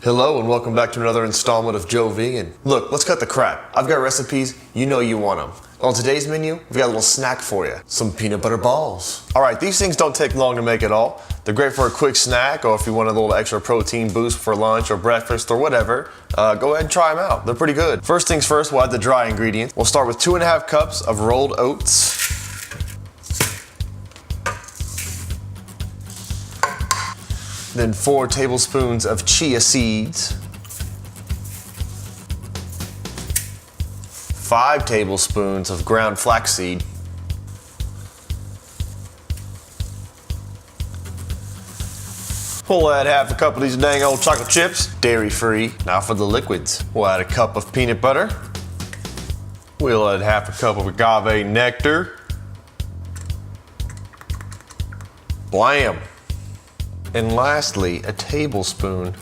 Hello and welcome back to another installment of Joe Vegan. Look, let's cut the crap. I've got recipes, you know you want them. On today's menu, we've got a little snack for you. Some peanut butter balls. All right, these things don't take long to make at all. They're great for a quick snack or if you want a little extra protein boost for lunch or breakfast or whatever, go ahead and try them out. They're pretty good. First things first, we'll add the dry ingredients. We'll start with 2.5 cups of rolled oats. Then 4 tablespoons of chia seeds, 5 tablespoons of ground flaxseed, we'll add half a cup of these dang old chocolate chips, dairy free. Now for the liquids, we'll add a cup of peanut butter, we'll add half a cup of agave nectar, blam. And lastly, a tablespoon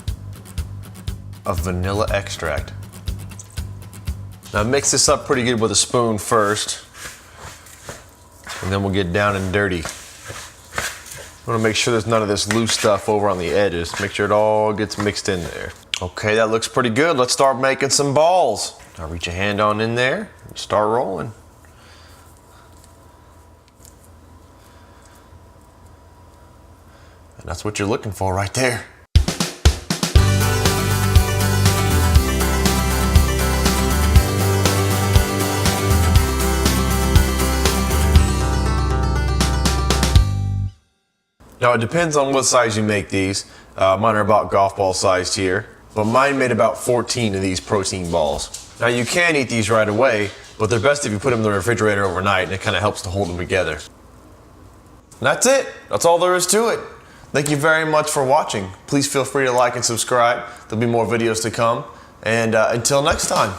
of vanilla extract. Now mix this up pretty good with a spoon first, and then we'll get down and dirty. I want to make sure there's none of this loose stuff over on the edges. Make sure it all gets mixed in there. Okay, that looks pretty good. Let's start making some balls. Now reach your hand on in there and start rolling. And that's what you're looking for right there. Now it depends on what size you make these. Mine are about golf ball sized here, but mine made about 14 of these protein balls. Now you can eat these right away, but they're best if you put them in the refrigerator overnight, and it kind of helps to hold them together. And that's it. That's all there is to it. Thank you very much for watching. Please feel free to like and subscribe. There'll be more videos to come. And until next time.